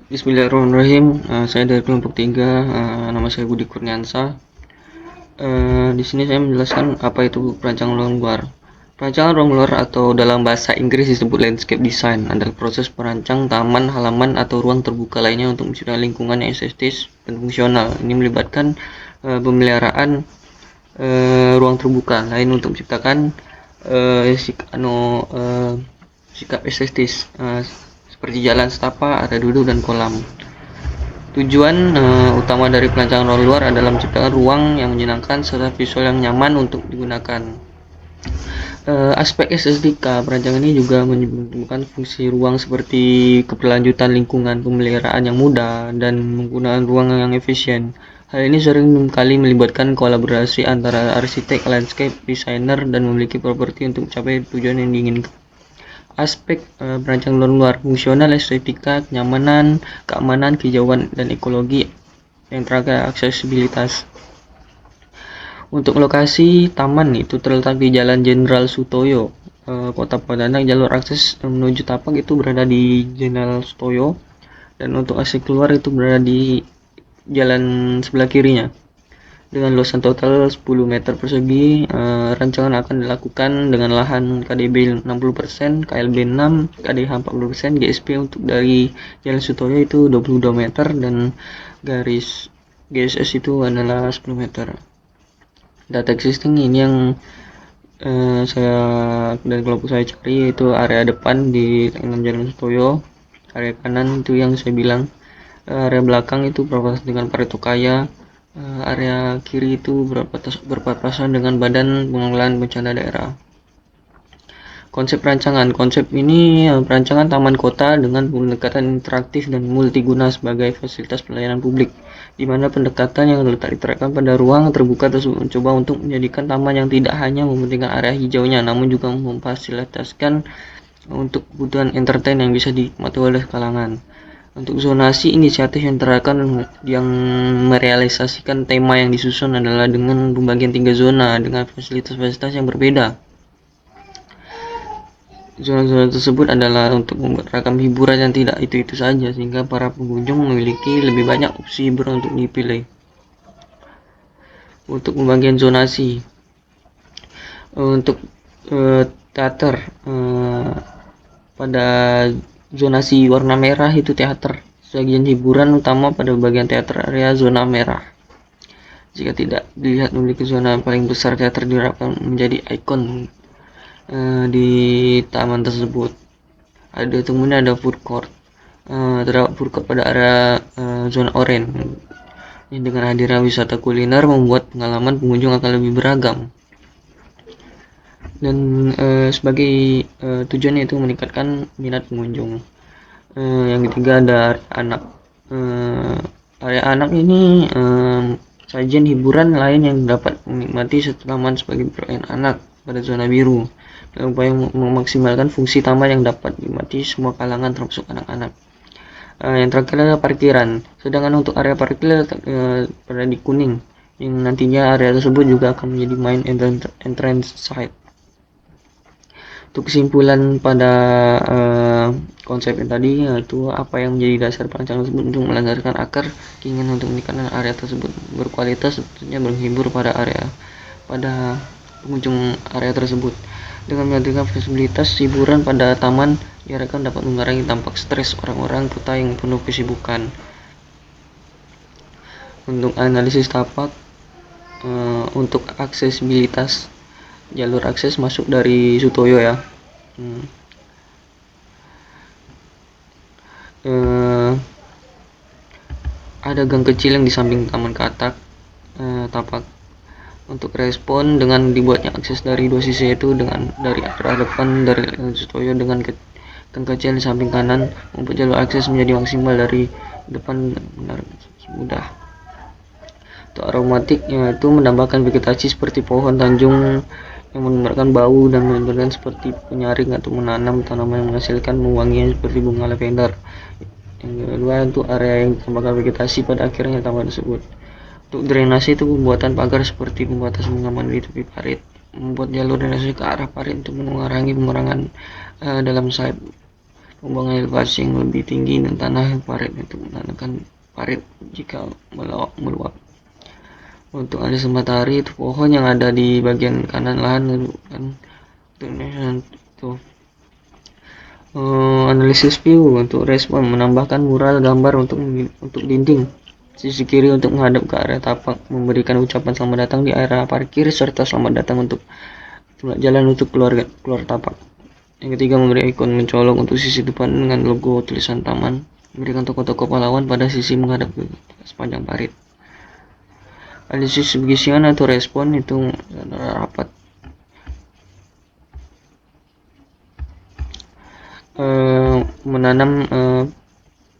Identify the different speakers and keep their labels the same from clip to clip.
Speaker 1: Bismillahirrahmanirrahim. Saya dari kelompok 3. Nama saya Budi Kurniansa. Di sini saya menjelaskan apa itu perancangan ruang luar. Perancangan ruang luar atau dalam bahasa Inggris disebut landscape design adalah proses merancang taman, halaman, atau ruang terbuka lainnya untuk menciptakan lingkungan yang estetis dan fungsional. Ini melibatkan pemeliharaan ruang terbuka lain untuk menciptakan sikap estetis seperti jalan setapak, area duduk, dan kolam. Tujuan utama dari perancangan ruang luar adalah menciptakan ruang yang menyenangkan serta visual yang nyaman untuk digunakan. Aspek estetika perancangan ini juga menyebutkan fungsi ruang seperti keberlanjutan lingkungan, pemeliharaan yang mudah, dan penggunaan ruang yang efisien. Hal ini sering kali melibatkan kolaborasi antara arsitek, landscape designer, dan memiliki properti untuk mencapai tujuan yang diinginkan. Aspek perancangan ruang luar, fungsional, estetika, kenyamanan, keamanan, kehijauan, dan ekologi. Yang terakhir, aksesibilitas. Untuk lokasi taman itu terletak di Jalan Jenderal Sutoyo, Kota Pontianak. Jalur akses menuju tapak itu berada di Jenderal Sutoyo, dan untuk akses keluar itu berada di jalan sebelah kirinya. Dengan luasan total 10 meter persegi, rancangan akan dilakukan dengan lahan KDB 60%, KLB 6, KDH 40%, GSP untuk dari Jalan Sutoyo itu 22 meter, dan garis GSS itu adalah 10 meter. Data existing ini yang saya dan kelompok saya cari, itu area depan di Jalan Sutoyo, area kanan itu yang saya bilang, area belakang itu berbatasan dengan Pareto Kaya, area kiri itu berpapasan dengan Badan Penanggulangan Bencana Daerah. Konsep ini perancangan taman kota dengan pendekatan interaktif dan multiguna sebagai fasilitas pelayanan publik, di mana pendekatan yang diterapkan pada ruang terbuka tersebut mencoba untuk menjadikan taman yang tidak hanya mementingkan area hijaunya, namun juga memfasilitasikan untuk kebutuhan entertain yang bisa dinikmati oleh kalangan. Untuk zonasi, inisiatif yang terakan yang merealisasikan tema yang disusun adalah dengan pembagian 3 zona dengan fasilitas-fasilitas yang berbeda. Zona-zona tersebut adalah untuk membuat ragam hiburan yang tidak itu-itu saja, sehingga para pengunjung memiliki lebih banyak opsi hiburan untuk dipilih. Untuk pembagian zonasi, untuk teater, pada zonasi warna merah itu teater. Sajian hiburan utama pada bagian teater area zona merah. Jika tidak dilihat memiliki zona paling besar, teater diharapkan menjadi ikon di taman tersebut. Kemudian ada food court. Terdapat food court pada area zona oranye. Dengan hadirnya wisata kuliner membuat pengalaman pengunjung akan lebih beragam. Dan sebagai tujuannya itu meningkatkan minat pengunjung. Yang ketiga ada anak. Area anak ini sajian hiburan lain yang dapat menikmati taman sebagai bermain anak pada zona biru, dalam upaya memaksimalkan fungsi taman yang dapat dinikmati semua kalangan termasuk anak-anak. Yang terakhir adalah parkiran. Sedangkan untuk area parkir berada di kuning, yang nantinya area tersebut juga akan menjadi main entrance site. Untuk kesimpulan pada konsep yang tadi, yaitu apa yang menjadi dasar perancangan tersebut untuk melancarkan akar keinginan untuk meningkatkan area tersebut berkualitas, tentunya menghibur pada pengunjung area tersebut. Dengan menghadirkan fasilitas hiburan pada taman, diharapkan dapat mengurangi dampak stres orang-orang kota yang penuh kesibukan. Untuk analisis tapak, untuk aksesibilitas, jalur akses masuk dari Sutoyo ya. Ada gang kecil yang di samping taman katak tapak. Untuk respon dengan dibuatnya akses dari dua sisi, yaitu dengan dari arah depan dari Sutoyo dengan gang kecil di samping kanan, membuat jalur akses menjadi maksimal dari depan benar mudah. Untuk aromatik, yaitu menambahkan vegetasi seperti pohon tanjung yang mengeluarkan bau dan menambahkan seperti penyaring atau menanam tanaman yang menghasilkan wangian seperti bunga lavender. Yang kedua, untuk area yang ditambahkan vegetasi pada akhirnya taman tersebut. Untuk drainase itu pembuatan pagar seperti pembatas pengaman di tepi parit, membuat jalur drainase ke arah parit untuk mengurangi pemberangan dalam site. Pembangunan elevasi yang lebih tinggi dan tanah yang parit untuk menanamkan parit jika meluap. Untuk analisis matahari, itu pohon yang ada di bagian kanan lahan kan itu. Analisis view untuk respon menambahkan mural gambar untuk dinding. Sisi kiri untuk menghadap ke area tapak, memberikan ucapan selamat datang di area parkir serta selamat datang untuk jalan untuk keluar tapak. Yang ketiga, memberi ikon mencolok untuk sisi depan dengan logo tulisan taman. Memberikan toko-toko pahlawan pada sisi menghadap ke sepanjang parit. Analisis subgisian atau respon itu rapat. Menanam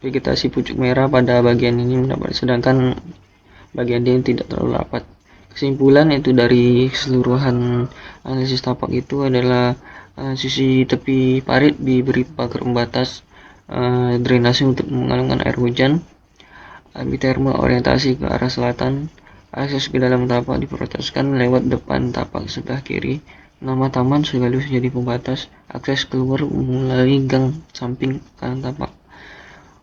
Speaker 1: vegetasi pucuk merah pada bagian ini mendapat, sedangkan bagian D tidak terlalu rapat. Kesimpulan itu dari keseluruhan analisis tapak itu adalah sisi tepi parit diberi pagar pembatas drainase untuk mengalirkan air hujan, ambithermal orientasi ke arah selatan, akses ke dalam tapak diprioritaskan lewat depan tapak sebelah kiri. Nama taman sekaligus jadi pembatas akses keluar melalui gang samping kanan tapak.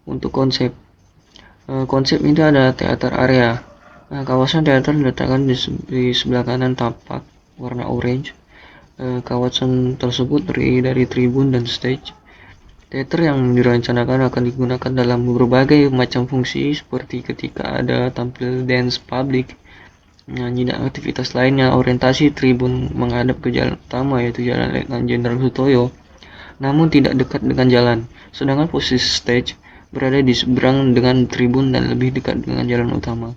Speaker 1: Untuk konsep itu ada teater area. Kawasan teater diletakkan di sebelah kanan tapak warna orange. Kawasan tersebut terdiri dari tribun dan stage. Teater yang direncanakan akan digunakan dalam berbagai macam fungsi seperti ketika ada tampil dance publik, nyanyi dan aktivitas lainnya. Orientasi tribun menghadap ke jalan utama yaitu Jalan Letnan Jenderal Sutoyo, namun tidak dekat dengan jalan. Sedangkan posisi stage berada di seberang dengan tribun dan lebih dekat dengan jalan utama.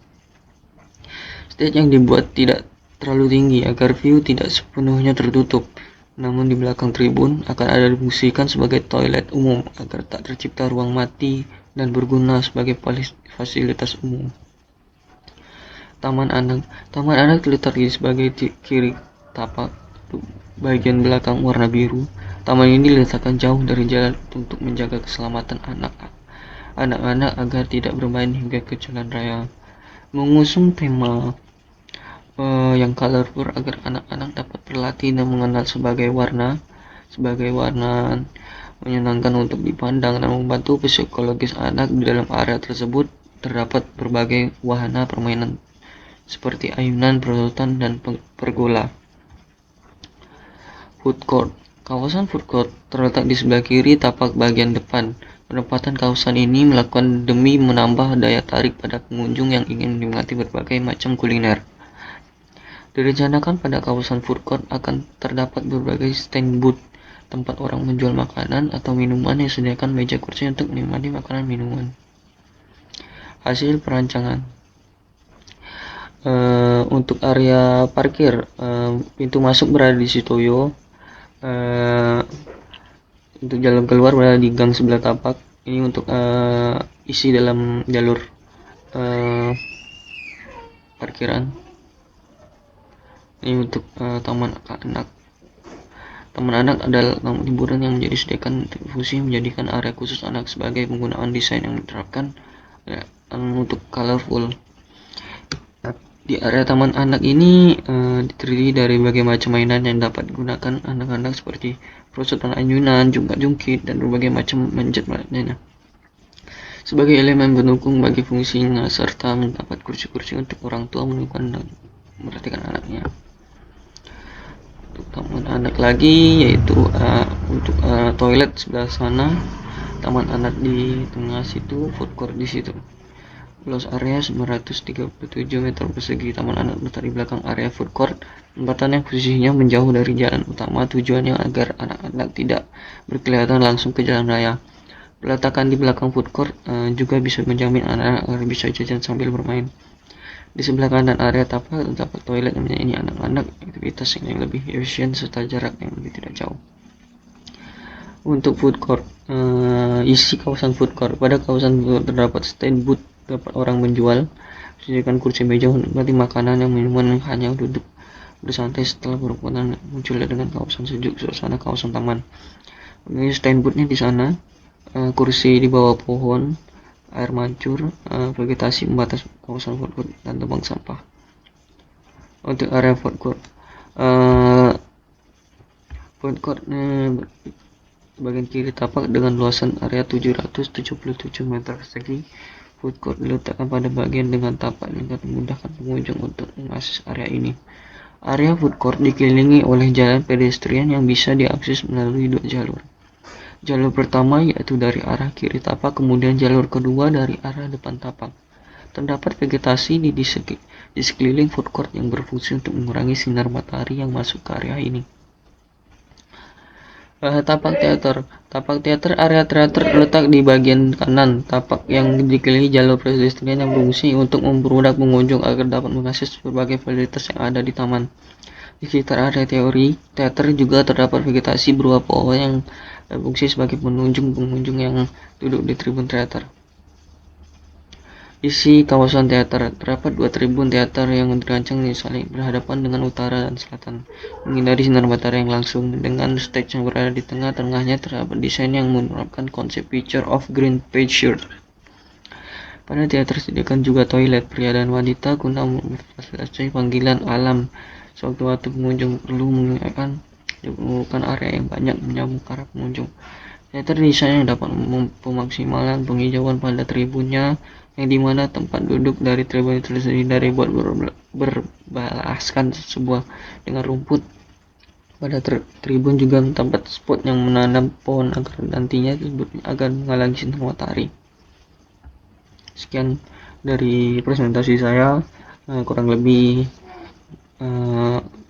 Speaker 1: Stage yang dibuat tidak terlalu tinggi agar view tidak sepenuhnya tertutup, namun di belakang tribun akan ada difungsikan sebagai toilet umum agar tak tercipta ruang mati dan berguna sebagai fasilitas umum. Taman anak terletak di sebagai kiri tapak, bagian belakang warna biru. Taman ini diletakkan jauh dari jalan untuk menjaga keselamatan anak-anak agar tidak bermain hingga ke jalan raya. Mengusung tema yang colorful agar anak-anak dapat berlatih dan mengenal sebagai warna menyenangkan untuk dipandang dan membantu psikologis anak. Di dalam area tersebut terdapat berbagai wahana permainan seperti ayunan, perosotan, dan pergola. Food court. Kawasan food court terletak di sebelah kiri tapak bagian depan. Penempatan kawasan ini melakukan demi menambah daya tarik pada pengunjung yang ingin menikmati berbagai macam kuliner. Direncanakan pada kawasan food court akan terdapat berbagai stand booth, tempat orang menjual makanan atau minuman yang disediakan meja kursi untuk menikmati makanan minuman. Hasil perancangan. Untuk area parkir, pintu masuk berada di Sutoyo. Untuk jalan keluar berada di gang sebelah tapak. Ini untuk isi dalam jalur parkiran. Ini untuk taman anak. Taman anak adalah taman hiburan yang disediakan fungsi menjadikan area khusus anak sebagai penggunaan desain yang diterapkan untuk colorful. Di area taman anak ini terdiri dari berbagai macam mainan yang dapat digunakan anak-anak seperti perosotan ayunan, jungkat-jungkit, dan berbagai macam manjat lainnya. Sebagai elemen pendukung bagi fungsinya serta mendapat kursi-kursi untuk orang tua menemukan dan memperhatikan anaknya. Untuk taman anak lagi yaitu untuk toilet sebelah sana, taman anak di tengah situ, food court di situ. Luas area 937 meter persegi. Taman anak terletak di belakang area food court. Tempatan yang posisinya menjauh dari jalan utama, tujuannya agar anak-anak tidak berkelihatan langsung ke jalan raya. Peletakan di belakang food court juga bisa menjamin anak-anak agar bisa jajan sambil bermain. Di sebelah kanan area tapak terdapat toilet yang melayani anak-anak, aktivitas yang lebih efisien serta jarak yang lebih tidak jauh. Untuk food court, isi kawasan food court. Pada kawasan food court terdapat stand booth, dapat orang menjual, disediakan kursi meja untuk menikmati makanan dan minuman, hanya duduk bersantai setelah berhubungan muncul dengan kawasan sejuk suasana kawasan taman. Ini stand booth-nya di sana, kursi di bawah pohon, air mancur, vegetasi membatas kawasan food court dan tebang sampah. Untuk area food court Bagian kiri tapak dengan luasan area 777 meter persegi. Food court diletakkan pada bagian dengan tapak agar memudahkan pengunjung untuk mengakses area ini. Area food court dikelilingi oleh jalan pedestrian yang bisa diakses melalui 2 jalur. Jalur pertama yaitu dari arah kiri tapak, kemudian jalur kedua dari arah depan tapak. Terdapat vegetasi di sekeliling food court yang berfungsi untuk mengurangi sinar matahari yang masuk ke area ini. Tapak teater. Tapak teater, area teater terletak di bagian kanan tapak yang dikelilingi jalur pedestrian yang berfungsi untuk mempermudah pengunjung agar dapat mengakses berbagai fasilitas yang ada di taman. Di sekitar area teater juga terdapat vegetasi berupa pohon yang berfungsi sebagai pengunjung yang duduk di tribun teater. Isi kawasan teater. Terdapat 2 tribun teater yang dirancang saling berhadapan dengan utara dan selatan, menghindari sinar matahari yang langsung. Dengan stage yang berada di tengah-tengahnya, terdapat desain yang menerapkan konsep picture of green picture. Pada teater disediakan juga toilet pria dan wanita guna memfasilitasi panggilan alam. Sewaktu-waktu pengunjung perlu menemukan area yang banyak menyambut para pengunjung. Teater desain yang dapat memaksimalkan penghijauan pada tribunnya, yang dimana tempat duduk dari tribun itu terdiri dari berbalaskan sebuah dengan rumput. Pada tribun juga tempat spot yang menanam pohon agar nantinya agar menghalangi sinar matahari. Sekian dari presentasi saya, kurang lebih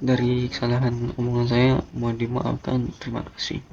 Speaker 1: dari kesalahan omongan saya mohon dimaafkan. Terima kasih.